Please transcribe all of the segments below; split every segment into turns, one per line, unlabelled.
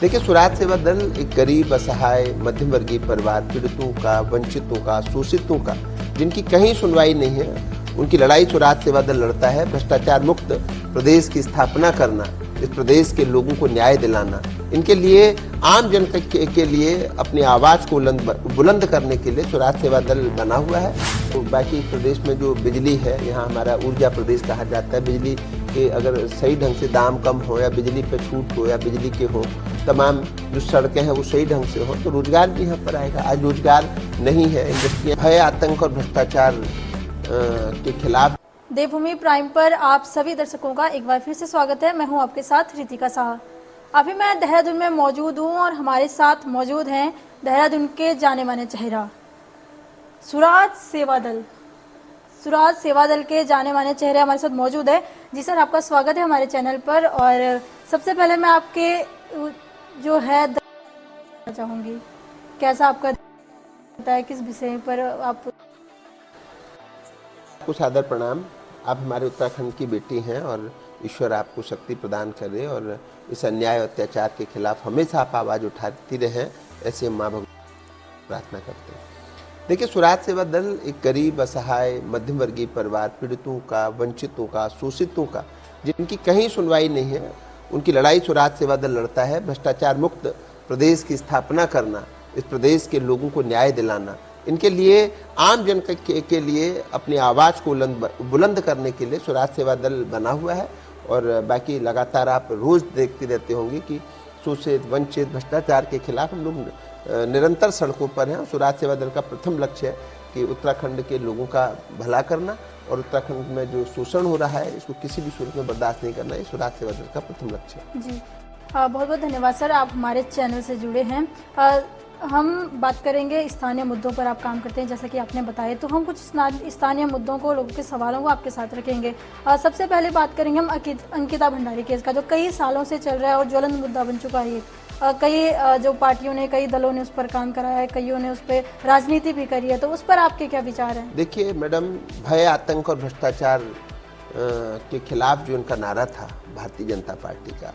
देखिए, स्वराज सेवा दल एक गरीब, असहाय, मध्यम वर्गीय परिवार, पीड़ितों का, वंचितों का, शोषितों का, जिनकी कहीं सुनवाई नहीं है, उनकी लड़ाई स्वराज सेवा दल लड़ता है। भ्रष्टाचार मुक्त प्रदेश की स्थापना करना, इस प्रदेश के लोगों को न्याय दिलाना, इनके लिए आम जनता के लिए अपनी आवाज़ को बुलंद करने के लिए स्वराज सेवा दल बना हुआ है। तो बाकी प्रदेश में जो बिजली है, यहाँ हमारा ऊर्जा प्रदेश कहा जाता है। बिजली के अगर सही ढंग से दाम कम हो, या बिजली पे छूट हो, या बिजली के हो, तमाम जो सड़कें हैं वो सही ढंग से हो, तो रोजगार भी यहाँ पर आएगा। आज रोजगार नहीं है, इंडस्ट्रियाँ भय, आतंक और भ्रष्टाचार के खिलाफ।
देवभूमि प्राइम पर आप सभी दर्शकों का एक बार फिर से स्वागत है। मैं हूं आपके साथ रितिका साहा। अभी मैं देहरादून में मौजूद हूं और हमारे साथ मौजूद हैं देहरादून के जाने माने चेहरा स्वराज सेवा दल। स्वराज सेवा दल के जाने माने चेहरे हमारे साथ मौजूद है। जी सर, आपका स्वागत है हमारे चैनल पर। और सबसे पहले मैं आपके जो है चाहूँगी, कैसा आपका है, किस विषय पर आप?
आपको सादर प्रणाम। आप हमारे उत्तराखंड की बेटी हैं और ईश्वर आपको शक्ति प्रदान करे और इस अन्याय और अत्याचार के खिलाफ हमेशा आप आवाज़ उठाती रहें, ऐसे माँ भगवती प्रार्थना करते हैं। देखिए, स्वराज सेवा दल एक गरीब, असहाय, मध्यम वर्गीय परिवार, पीड़ितों का, वंचितों का, शोषितों का, जिनकी कहीं सुनवाई नहीं है, उनकी लड़ाई स्वराज सेवा दल लड़ता है। भ्रष्टाचार मुक्त प्रदेश की स्थापना करना, इस प्रदेश के लोगों को न्याय दिलाना, इनके लिए आम जनता के लिए अपनी आवाज़ को बुलंद करने के लिए स्वराज सेवा दल बना हुआ है। और बाकी लगातार आप रोज़ देखते रहते होंगे कि शोषित, वंचित, भ्रष्टाचार के खिलाफ हम लोग निरंतर सड़कों पर हैं। स्वराज सेवा दल का प्रथम लक्ष्य है कि उत्तराखंड के लोगों का भला करना, और उत्तराखंड में जो शोषण हो रहा है इसको किसी भी सूरत में बर्दाश्त नहीं करना, ये स्वराज सेवा दल का प्रथम लक्ष्य है।
जी, बहुत बहुत धन्यवाद सर, आप हमारे चैनल से जुड़े हैं। हम बात करेंगे स्थानीय मुद्दों पर आप काम करते हैं, जैसा कि आपने बताया। तो हम कुछ स्थानीय मुद्दों को, लोगों के सवालों को आपके साथ रखेंगे। सबसे पहले बात करेंगे हम अंकिता भंडारी केस का, जो कई सालों से चल रहा है और ज्वलंत मुद्दा बन चुका है। कई जो पार्टियों ने, कई दलों ने उस पर काम कराया है, कईयों ने उस पर राजनीति भी करी है। तो उस पर आपके क्या विचार हैं?
देखिए मैडम, भय, आतंक और भ्रष्टाचार के खिलाफ जो इनका नारा था भारतीय जनता पार्टी का,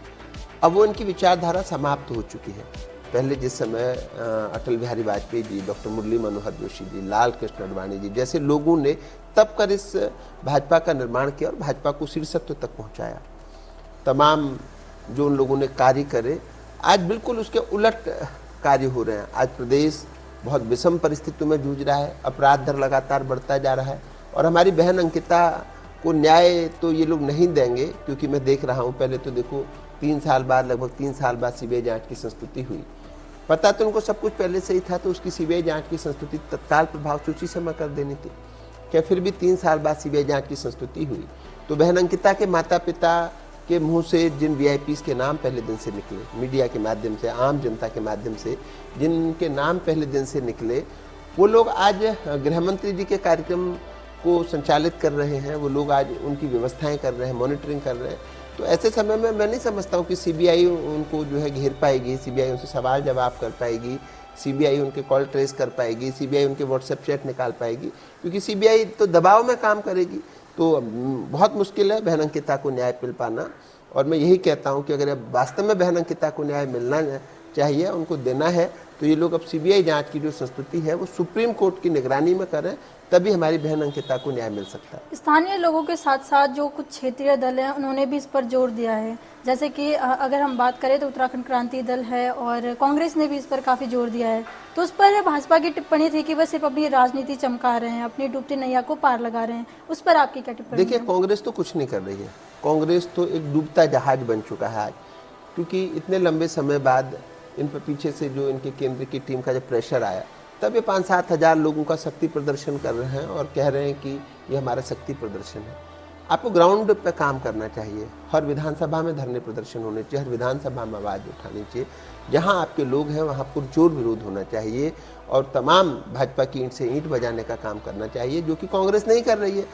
अब वो इनकी विचारधारा समाप्त हो चुकी है। पहले जिस समय अटल बिहारी वाजपेयी जी, डॉक्टर मुरली मनोहर जोशी जी, लाल कृष्ण आडवाणी जी जैसे लोगों ने तब कर इस भाजपा का निर्माण किया और भाजपा को शीर्षत्व तक पहुंचाया, तमाम जो उन लोगों ने कार्य करे, आज बिल्कुल उसके उलट कार्य हो रहे हैं। आज प्रदेश बहुत विषम परिस्थितियों में जूझ रहा है, अपराध दर लगातार बढ़ता जा रहा है, और हमारी बहन अंकिता को न्याय तो ये लोग नहीं देंगे, क्योंकि मैं देख रहा हूँ, पहले तो देखो 3 साल बाद, लगभग 3 साल बाद सीबीआई जांच की संस्तुति हुई। पता तो उनको सब कुछ पहले से ही था, तो उसकी सीबीआई जांच की संस्तुति तत्काल प्रभाव सूची से कर देनी थी क्या? फिर भी 3 साल बाद सीबीआई जांच की संस्तुति हुई। तो बहन अंकिता के माता पिता के मुंह से जिन वीआईपीज़ के नाम पहले दिन से निकले, मीडिया के माध्यम से, आम जनता के माध्यम से जिनके नाम पहले दिन से निकले, वो लोग आज गृह मंत्री जी के कार्यक्रम को संचालित कर रहे हैं, वो लोग आज उनकी व्यवस्थाएं कर रहे हैं, मॉनिटरिंग कर रहे हैं। तो ऐसे समय में मैं नहीं समझता हूँ कि सीबीआई उनको जो है घेर पाएगी, सीबीआई उनसे सवाल जवाब कर पाएगी, सीबीआई उनके कॉल ट्रेस कर पाएगी, सीबीआई उनके व्हाट्सएप चैट निकाल पाएगी, क्योंकि सीबीआई तो दबाव में काम करेगी। तो बहुत मुश्किल है बहन अंकिता को न्याय मिल पाना। और मैं यही कहता हूँ कि अगर वास्तव में बहन अंकिता को न्याय मिलना चाहिए, उनको देना है, तो ये लोग अब सीबीआई जांच की जो संस्तुति है वो सुप्रीम कोर्ट की निगरानी में करें, तभी हमारी बहन अंकिता को न्याय मिल सकता है।
स्थानीय लोगों के साथ साथ जो कुछ क्षेत्रीय दल हैं, उन्होंने भी इस पर जोर दिया है। जैसे कि अगर हम बात करें तो उत्तराखंड क्रांति दल है और कांग्रेस ने भी इस पर काफ़ी जोर दिया है। तो उस पर भाजपा की टिप्पणी थी कि वह सिर्फ अपनी राजनीति चमका रहे हैं, अपनी डूबती नैया को पार लगा रहे हैं। उस पर आपकी क्या टिप्पणी?
देखिए, कांग्रेस तो कुछ नहीं कर रही है, कांग्रेस तो एक डूबता जहाज बन चुका है आज, क्योंकि इतने लंबे समय बाद इन पर पीछे से जो इनके केंद्र की टीम का जब प्रेशर आया, तब ये 5-7 हज़ार लोगों का शक्ति प्रदर्शन कर रहे हैं और कह रहे हैं कि ये हमारा शक्ति प्रदर्शन है। आपको ग्राउंड पे काम करना चाहिए, हर विधानसभा में धरने प्रदर्शन होने चाहिए, हर विधानसभा में आवाज़ उठानी चाहिए, जहां आपके लोग हैं वहां पुरजोर विरोध होना चाहिए, और तमाम भाजपा की ईंट से ईंट बजाने का काम करना चाहिए, जो कि कांग्रेस नहीं कर रही है।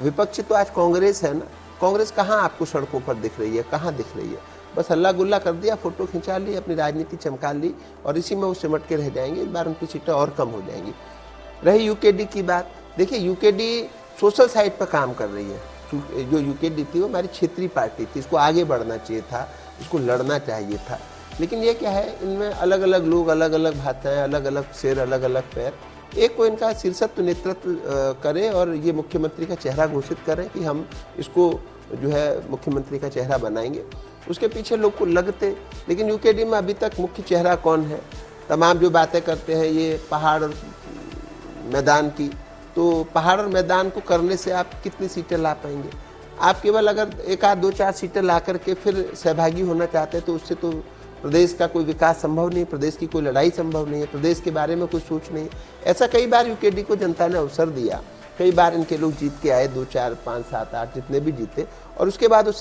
विपक्ष तो आज कांग्रेस है ना, कांग्रेस कहाँ आपको सड़कों पर दिख रही है, कहाँ दिख रही है? बस हल्ला गुल्ला कर दिया, फोटो खिंचा ली, अपनी राजनीति चमका ली, और इसी में वो सिमट के रह जाएंगे। इस बार उनकी सीटें और कम हो जाएंगी। रही यूकेडी की बात, देखिए यूकेडी सोशल साइड पर काम कर रही है। जो यूकेडी थी वो हमारी क्षेत्रीय पार्टी थी, इसको आगे बढ़ना चाहिए था, इसको लड़ना चाहिए था। लेकिन ये क्या है, इनमें अलग अलग लोग, अलग अलग भाषाएं, अलग अलग सिर, अलग अलग पैर। एक को इनका शीर्षत्व नेतृत्व करे और ये मुख्यमंत्री का चेहरा घोषित करें कि हम इसको जो है मुख्यमंत्री का चेहरा बनाएंगे। उसके पीछे लोग को लगते, लेकिन यूकेडी में अभी तक मुख्य चेहरा कौन है? तमाम जो बातें करते हैं ये पहाड़ और मैदान की, तो पहाड़ और मैदान को करने से आप कितनी सीटें ला पाएंगे? आप केवल अगर एक आध 2-4 सीटें ला करके फिर सहभागी होना चाहते हैं तो उससे तो प्रदेश का कोई विकास संभव नहीं, प्रदेश की कोई लड़ाई संभव नहीं है, प्रदेश के बारे में कोई सोच नहीं। ऐसा कई बार यूकेडी को जनता ने अवसर दिया, कई बार इनके लोग जीत के आए, 2, 4, 5, 7, 8 जितने भी जीते, और उसके बाद वो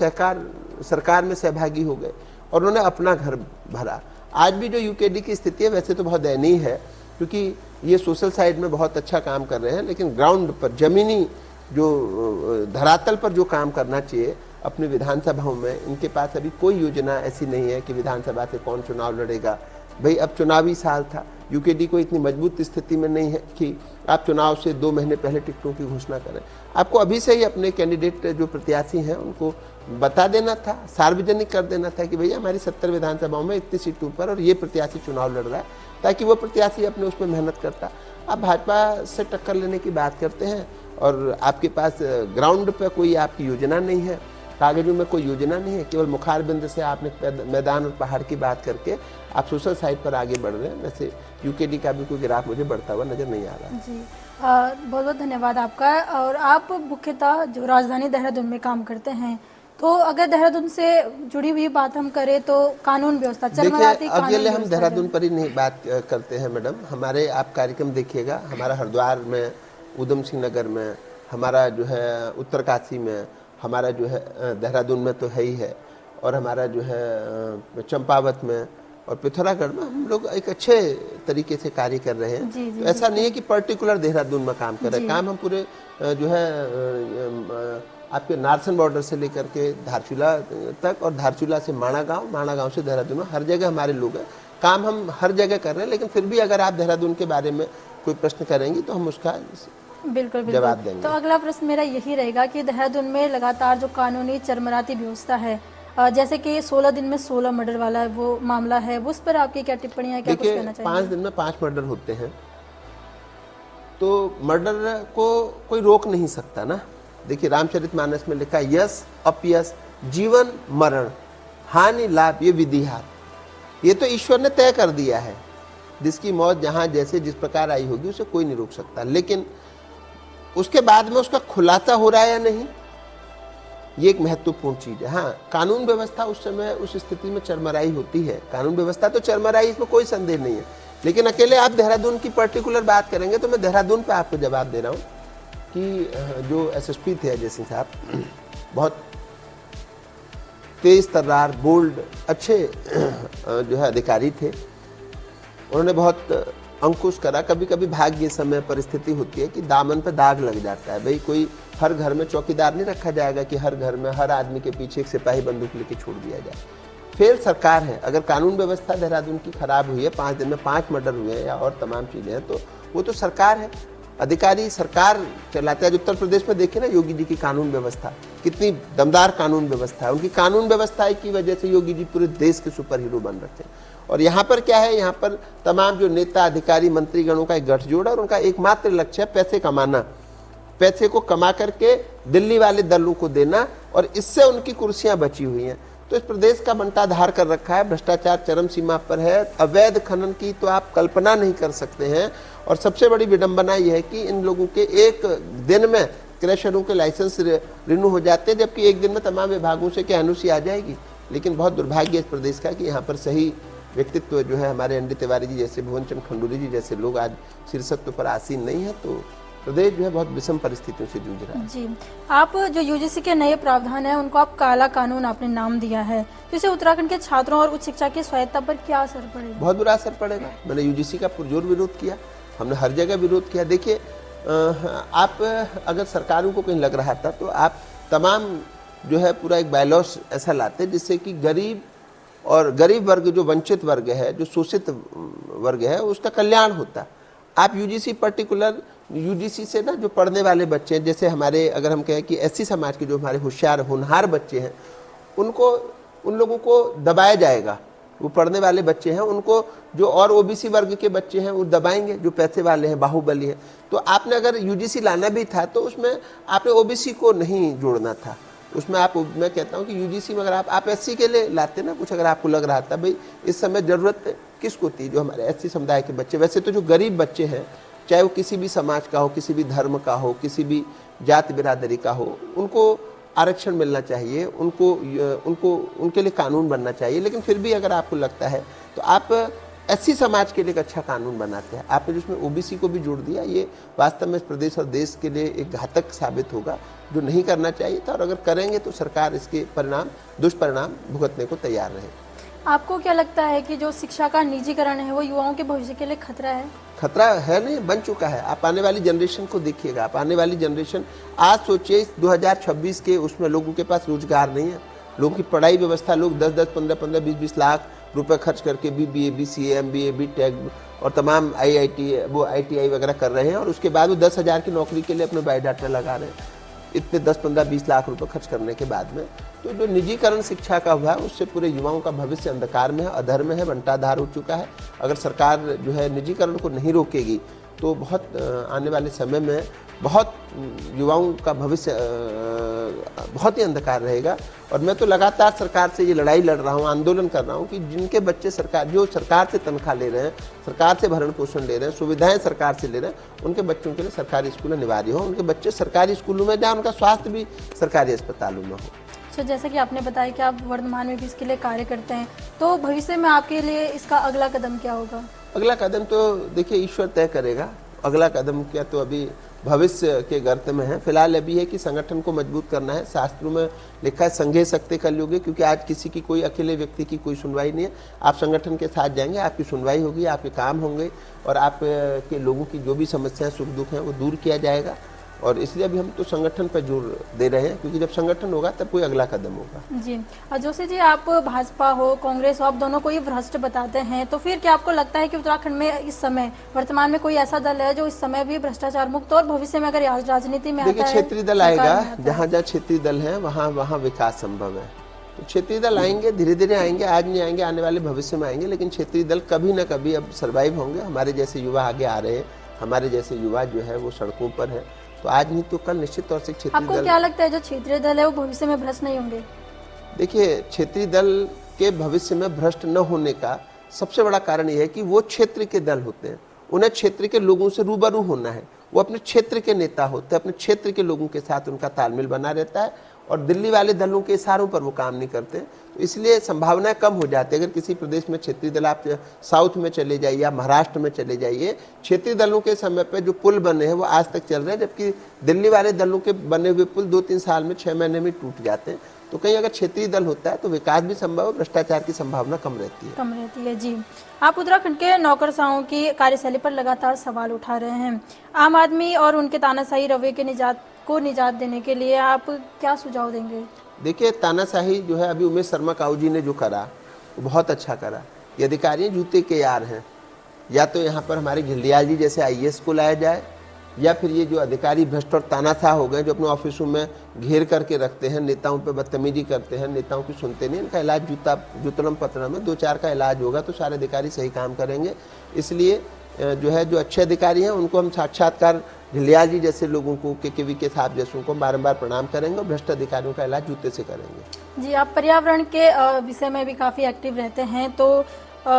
सरकार में सहभागी हो गए और उन्होंने अपना घर भरा। आज भी जो यूकेडी की स्थिति है वैसे तो बहुत दयनीय है, क्योंकि ये सोशल साइड में बहुत अच्छा काम कर रहे हैं, लेकिन ग्राउंड पर, जमीनी जो धरातल पर जो काम करना चाहिए अपनी विधानसभाओं में, इनके पास अभी कोई योजना ऐसी नहीं है कि विधानसभा से कौन चुनाव लड़ेगा। भाई अब चुनावी साल था, यूकेडी को इतनी मजबूत स्थिति में नहीं है कि आप चुनाव से 2 महीने पहले टिकटों की घोषणा करें। आपको अभी से ही अपने कैंडिडेट जो प्रत्याशी हैं उनको बता देना था, सार्वजनिक कर देना था कि भैया हमारी 70 विधानसभाओं में इतनी सीटों पर और ये प्रत्याशी चुनाव लड़ रहा है, ताकि वो प्रत्याशी अपने उसमें मेहनत करता। आप भाजपा से टक्कर लेने की बात करते हैं और आपके पास ग्राउंड पर कोई आपकी योजना नहीं है, कागजों में कोई योजना नहीं है, केवल मुखारबिंद से आपने मैदान और पहाड़ की बात करके आप सोशल साइड पर आगे बढ़ रहे हैं। वैसे यूकेडी का भी कोई ग्राफ मुझे बढ़ता हुआ नजर नहीं आ रहा।
जी बहुत बहुत धन्यवाद आपका। और आप मुख्यतः जो राजधानी देहरादून में काम करते हैं, तो अगर देहरादून से जुड़ी हुई बात हम करें तो कानून व्यवस्था,
देखिए अकेले हम देहरादून पर ही नहीं बात करते हैं मैडम, हमारे आप कार्यक्रम देखिएगा, हमारा हरिद्वार में, उधम सिंह नगर में, हमारा जो है उत्तरकाशी में, हमारा जो है देहरादून में तो है ही है, और हमारा जो है चंपावत में और पिथौरागढ़ में हम लोग एक अच्छे तरीके से कार्य कर रहे हैं। तो ऐसा नहीं है कि पर्टिकुलर देहरादून में काम कर रहे हैं, काम हम पूरे जो है आपके नारसन बॉर्डर से लेकर के धारचूला तक और धारचूला से माणा गांव से देहरादून, हर जगह हमारे लोग हैं, काम हम हर जगह कर रहे हैं। लेकिन फिर भी अगर आप देहरादून के बारे में कोई प्रश्न करेंगी तो हम उसका
बिल्कुल
जवाब देंगे।
तो अगला प्रश्न मेरा यही रहेगा कि देहरादून में लगातार जो कानूनी चरमराती व्यवस्था है, जैसे कि 16 दिन में 16 मर्डर वाला वो मामला है, उस पर आपकी क्या टिप्पणी है, क्या कुछ कहना चाहिए?
5 दिन में 5 मर्डर होते हैं, तो मर्डर को कोई रोक नहीं सकता ना। देखिए रामचरितमानस में लिखा यश अपयश, जीवन मरण, हानि लाभ, ये विधि हार, ये तो ईश्वर ने तय कर दिया है। जिसकी मौत जहाँ जैसे जिस प्रकार आई होगी उसे कोई नहीं रोक सकता। लेकिन उसके बाद में उसका खुलासा हो रहा है या नहीं, ये एक महत्वपूर्ण चीज है। हाँ, कानून व्यवस्था उस समय उस स्थिति में चरमराई होती है, कानून व्यवस्था तो चरमराई, इसमें कोई संदेह नहीं है। लेकिन अकेले आप देहरादून की पर्टिकुलर बात करेंगे तो मैं देहरादून पे आपको जवाब दे रहा हूँ कि जो एसएसपी थे अजय सिंह साहब, बहुत तेज तर्रार, बोल्ड, अच्छे जो है अधिकारी थे। उन्होंने बहुत अंकुश करा। कभी कभी भाग्य समय परिस्थिति होती है कि दामन पे दाग लग जाता है। भाई कोई हर घर में चौकीदार नहीं रखा जाएगा कि हर घर में हर आदमी के पीछे एक सिपाही बंदूक लेके छोड़ दिया जाए। फेल सरकार है। अगर कानून व्यवस्था देहरादून की खराब हुई है, 5 दिन में 5 मर्डर हुए हैं या और तमाम चीजें हैं, तो वो तो सरकार है, अधिकारी सरकार चलाते हैं। उत्तर प्रदेश में देखिए ना योगी जी की कानून व्यवस्था, कितनी दमदार कानून व्यवस्था है। उनकी कानून व्यवस्था की वजह से योगी जी पूरे देश के सुपर हीरो बन रखे हैं। और यहाँ पर क्या है, यहाँ पर तमाम जो नेता अधिकारी मंत्रीगणों का एक गठजोड़ और उनका एकमात्र लक्ष्य है पैसे कमाना, पैसे को कमा करके दिल्ली वाले दलों को देना, और इससे उनकी कुर्सियां बची हुई हैं। तो इस प्रदेश का बंटाधार कर रखा है, भ्रष्टाचार चरम सीमा पर है, अवैध खनन की तो आप कल्पना नहीं कर सकते हैं। और सबसे बड़ी विडंबना यह है कि इन लोगों के एक दिन में क्रशरों के लाइसेंस रिन्यू हो जाते हैं, जबकि एक दिन में तमाम विभागों से क्या एनओसी आ जाएगी। लेकिन बहुत दुर्भाग्य इस प्रदेश का कि यहाँ पर सही व्यक्तित्व जो है हमारे एनडी तिवारी जी जैसे, भुवन चंद्र खंडूरी जी जैसे लोग आज शीर्षत्व पर आसीन नहीं है। तो प्रदेश जो है बहुत विषम परिस्थितियों से जूझ रहा है।
जी, आप जो यूजीसी के नए प्रावधान है उनको आप काला कानून आपने नाम दिया है, जिससे उत्तराखंड के छात्रों और उच्च शिक्षा की स्वायत्ता पर क्या असर पड़ेगा?
बहुत बुरा असर पड़ेगा। मैंने यूजीसी का पुरजोर विरोध किया, हमने हर जगह विरोध किया। देखिए आप अगर सरकारों को कहीं लग रहा था तो आप तमाम जो है पूरा एक बायलॉस ऐसा लाते जिससे कि गरीब वर्ग, जो वंचित वर्ग है, जो शोषित वर्ग है, उसका कल्याण होता। आप यूजीसी पर्टिकुलर यूजीसी से ना जो पढ़ने वाले बच्चे हैं, जैसे हमारे अगर हम कहें कि एससी समाज के जो हमारे होशियार होनहार बच्चे हैं, उन लोगों को दबाया जाएगा वो पढ़ने वाले बच्चे हैं उनको, जो और ओबीसी वर्ग के बच्चे हैं वो दबाएंगे, जो पैसे वाले हैं, बाहुबली है। तो आपने अगर यूजीसी लाना भी था तो उसमें आपने ओबीसी को नहीं जोड़ना था उसमें। मैं कहता हूँ कि यूजीसी में अगर आप एससी के लिए लाते ना कुछ, अगर आपको लग रहा था भाई इस समय ज़रूरत किसको थी, जो हमारे एससी समुदाय के बच्चे। वैसे तो जो गरीब बच्चे हैं, चाहे वो किसी भी समाज का हो, किसी भी धर्म का हो, किसी भी जाति बिरादरी का हो, उनको आरक्षण मिलना चाहिए, उनको उनके लिए कानून बनना चाहिए। लेकिन फिर भी अगर आपको लगता है तो आप एससी समाज के लिए एक अच्छा कानून बनाते हैं। आपने जिसमें ओबीसी को भी जोड़ दिया, ये वास्तव में प्रदेश और देश के लिए एक घातक साबित होगा, जो नहीं करना चाहिए था। और अगर करेंगे तो सरकार इसके दुष्परिणाम भुगतने को तैयार रहे।
आपको क्या लगता है कि जो शिक्षा का निजीकरण है वो युवाओं के भविष्य के लिए खतरा है?
खतरा है नहीं, बन चुका है। आप आने वाली जनरेशन को देखिएगा, आप आने वाली जनरेशन, आज सोचिए 2026 के उसमें लोगों के पास रोजगार नहीं है, लोगों की पढ़ाई व्यवस्था, लोग 10-10, 15-15, 20-20 लाख रुपए खर्च करके BBA, BCA, MBA, BTech और तमाम IITI वगैरह कर रहे हैं, और उसके बाद वो 10,000 की नौकरी के लिए अपने बायोडाटा लगा रहे हैं, इतने 10, 15, 20 लाख रुपए खर्च करने के बाद में। तो जो निजीकरण शिक्षा का हुआ है उससे पूरे युवाओं का भविष्य अंधकार में है, अधर में है, बंटाधार हो चुका है। अगर सरकार जो है निजीकरण को नहीं रोकेगी तो बहुत आने वाले समय में बहुत युवाओं का भविष्य बहुत ही अंधकार रहेगा। और मैं तो लगातार सरकार से ये लड़ाई लड़ रहा हूँ, आंदोलन कर रहा हूँ कि जिनके बच्चे जो सरकार से तनख्वाह ले रहे हैं, सरकार से भरण पोषण ले रहे हैं, सुविधाएं सरकार से ले रहे हैं, उनके बच्चों के लिए सरकारी स्कूल अनिवार्य हो, उनके बच्चे सरकारी स्कूलों में जाएं, उनका स्वास्थ्य भी सरकारी अस्पतालों में हो।
अच्छा, जैसा कि आपने बताया कि आप वर्तमान में भी इसके लिए कार्य करते हैं, तो भविष्य में आपके लिए इसका अगला कदम क्या होगा?
अगला कदम तो देखिए ईश्वर तय करेगा। अगला कदम क्या, तो अभी भविष्य के गर्त में है। फिलहाल अभी है कि संगठन को मजबूत करना है। शास्त्रों में लिखा है संघे शक्ति कलयुगे, क्योंकि आज किसी की कोई अकेले व्यक्ति की कोई सुनवाई नहीं है। आप संगठन के साथ जाएंगे, आपकी सुनवाई होगी, आपके काम होंगे, और आपके लोगों की जो भी समस्याएं सुख दुख हैं वो दूर किया जाएगा। और इसलिए अभी हम तो संगठन पर जोर दे रहे हैं, क्योंकि जब संगठन होगा तब कोई अगला कदम होगा।
जी जोशी जी, आप भाजपा हो, कांग्रेस हो, आप दोनों को ये भ्रष्ट बताते हैं, तो फिर क्या आपको लगता है कि उत्तराखंड में इस समय वर्तमान में कोई ऐसा दल है जो इस समय भी भ्रष्टाचार मुक्त, और भविष्य में अगर राजनीति में
देखिए क्षेत्रीय दल आएगा, जहाँ जहाँ क्षेत्रीय दल है वहाँ विकास संभव है। तो क्षेत्रीय दल आएंगे, धीरे धीरे आएंगे, आज नहीं आएंगे, आने वाले भविष्य में आएंगे, लेकिन क्षेत्रीय दल कभी ना कभी अब सर्वाइव होंगे। हमारे जैसे युवा आगे आ रहे हैं, हमारे जैसे युवा जो है वो सड़कों पर है, तो आज नहीं तो कल निश्चित तौर से क्षेत्रीय दल।
आपको क्या लगता है जो क्षेत्रीय दल है वो भविष्य में भ्रष्ट नहीं होंगे?
देखिए क्षेत्रीय दल के भविष्य में भ्रष्ट न होने का सबसे बड़ा कारण यह है कि वो क्षेत्र के दल होते हैं, उन्हें क्षेत्र के लोगों से रूबरू होना है, वो अपने क्षेत्र के नेता होते हैं, अपने क्षेत्र के लोगों के साथ उनका तालमेल बना रहता है, और दिल्ली वाले दलों के इशारों पर वो काम नहीं करते। तो इसलिए संभावनाएं कम हो जाती है। अगर किसी प्रदेश में क्षेत्रीय दल, आप साउथ में चले जाइए या महाराष्ट्र में चले जाइए, क्षेत्रीय दलों के समय पे जो पुल बने हैं वो आज तक चल रहे हैं, जबकि दिल्ली वाले दलों के बने हुए पुल 2-3 साल में, 6 महीने में टूट जाते हैं। तो कहीं अगर क्षेत्रीय दल होता है तो विकास भी संभव है, भ्रष्टाचार की संभावना कम रहती है।
जी, आप उत्तराखंड के नौकरशाहों की कार्यशैली पर लगातार सवाल उठा रहे हैं। आम आदमी और उनके तानाशाही रवैये के निजात देने के लिए आप क्या सुझाव देंगे?
देखिए तानाशाही जो है, अभी उमेश शर्मा काऊ जी ने जो करा वो बहुत अच्छा करा। ये अधिकारी जूते के यार हैं, या तो यहाँ पर हमारे घिल्डियाल जी जैसे IAS को लाया जाए, या फिर ये जो अधिकारी भ्रष्ट और तानाशाह हो गए, जो अपने ऑफिसों में घेर करके रखते हैं, नेताओं पे बदतमीजी करते हैं, नेताओं की सुनते नहीं, इनका इलाज जूतलम पतलम में 2-4 का इलाज होगा तो सारे अधिकारी सही काम करेंगे। इसलिए जो है, जो अच्छे अधिकारी हैं उनको हम साक्षात्कार ढिलियाल जी जैसे लोगों को, KKV के साहब जैसों को बारंबार प्रणाम करेंगे, और भ्रष्ट अधिकारियों का इलाज जूते से करेंगे।
जी, आप पर्यावरण के विषय में भी काफ़ी एक्टिव रहते हैं, तो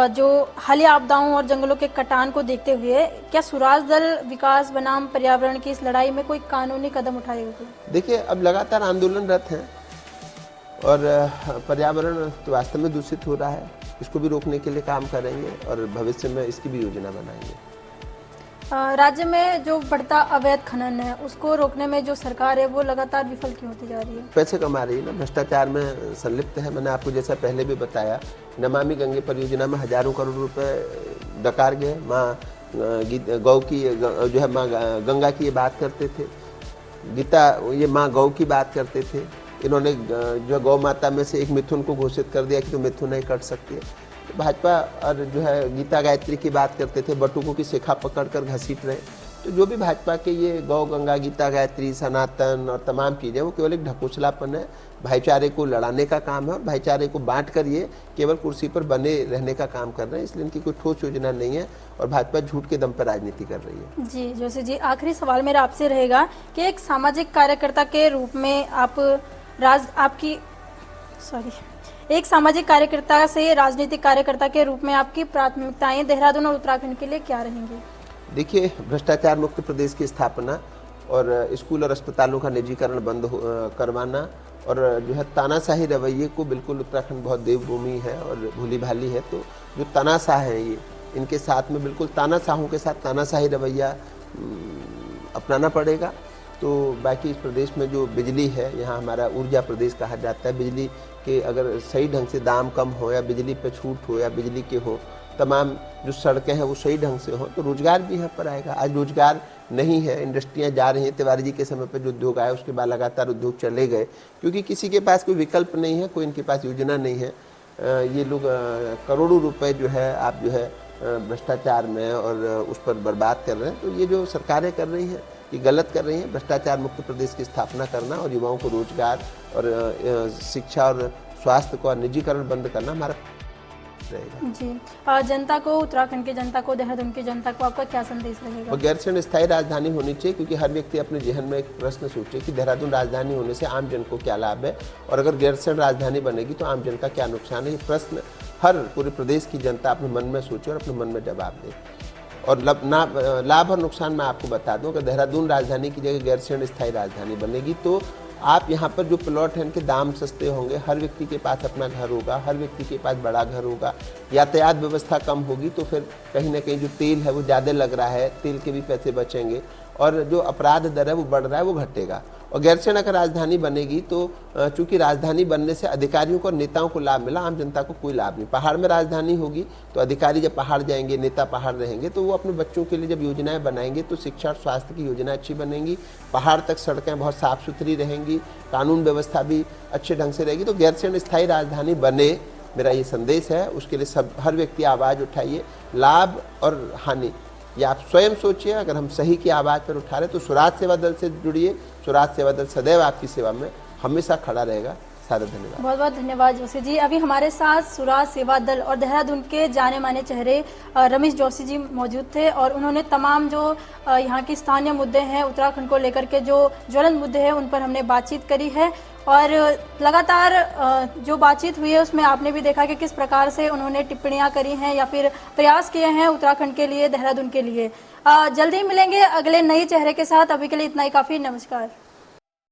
जो हालिया आपदाओं और जंगलों के कटान को देखते हुए क्या स्वराज दल विकास बनाम पर्यावरण की इस लड़ाई में कोई कानूनी कदम उठाएगा? देखिए
अब लगातार आंदोलनरत हैं, और पर्यावरण तो वास्तव में दूषित हो रहा है, इसको भी रोकने के लिए काम करेंगे, और भविष्य में इसकी भी योजना बनाएंगे।
राज्य में जो बढ़ता अवैध खनन है उसको रोकने में जो सरकार है वो लगातार विफल क्यों होती जा रही है?
पैसे कमा रही है ना, भ्रष्टाचार में संलिप्त है। मैंने आपको जैसा पहले भी बताया, नमामि गंगे परियोजना में हजारों करोड़ रुपए डकार गए। माँ गौ की जो है, माँ गंगा की ये बात करते थे, गीता ये माँ गौ की बात करते थे। इन्होंने जो गौ माता में से एक मिथुन को घोषित कर दिया कि तो मिथुन नहीं कट सकती है। भाजपा और जो है गीता गायत्री की बात करते थे, बटुकों की शिखा पकड़कर घसीट रहे। तो जो भी भाजपा के ये गौ गंगा गीता गायत्री सनातन और तमाम चीज़ें वो केवल एक ढकोसलापन है, भाईचारे को लड़ाने का काम है और भाईचारे को बांट कर ये केवल कुर्सी पर बने रहने का काम कर रहे हैं। इसलिए इनकी कोई ठोस योजना नहीं है और भाजपा झूठ के दम पर राजनीति कर रही है।
जी जोशी जी, आखिरी सवाल मेरा आपसे रहेगा कि एक सामाजिक कार्यकर्ता के रूप में एक सामाजिक कार्यकर्ता से राजनीतिक कार्यकर्ता के रूप में आपकी प्राथमिकताएं देहरादून और उत्तराखंड के लिए क्या रहेंगी?
देखिए, भ्रष्टाचार मुक्त प्रदेश की स्थापना और स्कूल और अस्पतालों का निजीकरण बंद करवाना और जो है तानाशाही रवैये को, बिल्कुल उत्तराखंड बहुत देवभूमि है और भूली भाली है, तो जो तानाशाह हैं ये, इनके साथ में बिल्कुल तानाशाहों के साथ तानाशाही रवैया अपनाना पड़ेगा। तो बाकी इस प्रदेश में जो बिजली है, यहाँ हमारा ऊर्जा प्रदेश कहा जाता है, बिजली के अगर सही ढंग से दाम कम हो या बिजली पे छूट हो या बिजली के हो, तमाम जो सड़कें हैं वो सही ढंग से हो, तो रोजगार भी यहाँ पर आएगा। आज रोजगार नहीं है, इंडस्ट्रियाँ जा रही हैं, तिवारी जी के समय पर जो उद्योग आए उसके बाद लगातार उद्योग चले गए, क्योंकि किसी के पास कोई विकल्प नहीं है, कोई इनके पास योजना नहीं है। ये लोग करोड़ों रुपए जो है आप जो है भ्रष्टाचार में और उस पर बर्बाद कर रहे हैं। तो ये जो सरकारें कर रही हैं ये गलत कर रही हैं। भ्रष्टाचार मुक्त प्रदेश की स्थापना करना और युवाओं को रोजगार और शिक्षा और स्वास्थ्य को निजीकरण बंद करना हमारा रहेगा।
जी, जनता को, उत्तराखंड की जनता को, देहरादून की जनता को आपका क्या संदेश रहेगा?
गैरसैंण स्थायी राजधानी होनी चाहिए, क्योंकि हर व्यक्ति अपने जहन में एक प्रश्न सोचे कि देहरादून राजधानी होने से आम जन को क्या लाभ है और अगर गैरसैंण राजधानी बनेगी तो आम जन का क्या नुकसान है। ये प्रश्न हर पूरे प्रदेश की जनता अपने मन में सोचे और अपने मन में जवाब दे। और लाभ और नुकसान मैं आपको बता दूं, अगर देहरादून राजधानी की जगह गैरसैंण स्थायी राजधानी बनेगी तो आप यहाँ पर जो प्लॉट हैं इनके दाम सस्ते होंगे, हर व्यक्ति के पास अपना घर होगा, हर व्यक्ति के पास बड़ा घर होगा, यातायात व्यवस्था कम होगी, तो फिर कहीं ना कहीं जो तेल है वो ज़्यादा लग रहा है, तेल के भी पैसे बचेंगे और जो अपराध दर है वो बढ़ रहा है वो घटेगा। और गैरसैंण अगर राजधानी बनेगी तो चूंकि राजधानी बनने से अधिकारियों को और नेताओं को लाभ मिला, आम जनता को कोई लाभ नहीं। पहाड़ में राजधानी होगी तो अधिकारी जब पहाड़ जाएंगे, नेता पहाड़ रहेंगे, तो वो अपने बच्चों के लिए जब योजनाएं बनाएंगे तो शिक्षा और स्वास्थ्य की योजना अच्छी बनेंगी, पहाड़ तक सड़कें बहुत साफ सुथरी रहेंगी, कानून व्यवस्था भी अच्छे ढंग से रहेगी। तो गैरसैंण स्थायी राजधानी बने, मेरा ये संदेश है। उसके लिए हर व्यक्ति आवाज़ उठाइए। लाभ और हानि ये आप स्वयं सोचिए। अगर हम सही की आवाज़ पर उठा रहे तो स्वराज सेवा दल से जुड़िए। स्वराज सेवा दल सदैव आपकी सेवा में हमेशा खड़ा रहेगा। सारा धन्यवाद।
बहुत बहुत धन्यवाद जोशी जी। अभी हमारे साथ स्वराज सेवा दल और देहरादून के जाने माने चेहरे रमेश जोशी जी मौजूद थे और उन्होंने तमाम जो यहाँ की स्थानीय मुद्दे हैं, उत्तराखंड को लेकर के जो ज्वलंत मुद्दे हैं उन पर हमने बातचीत करी है और लगातार जो बातचीत हुई है उसमें आपने भी देखा कि किस प्रकार से उन्होंने टिप्पणियां करी हैं या फिर प्रयास किए हैं उत्तराखंड के लिए, देहरादून के लिए। जल्दी ही मिलेंगे अगले नए चेहरे के साथ। अभी के लिए इतना ही काफ़ी। नमस्कार।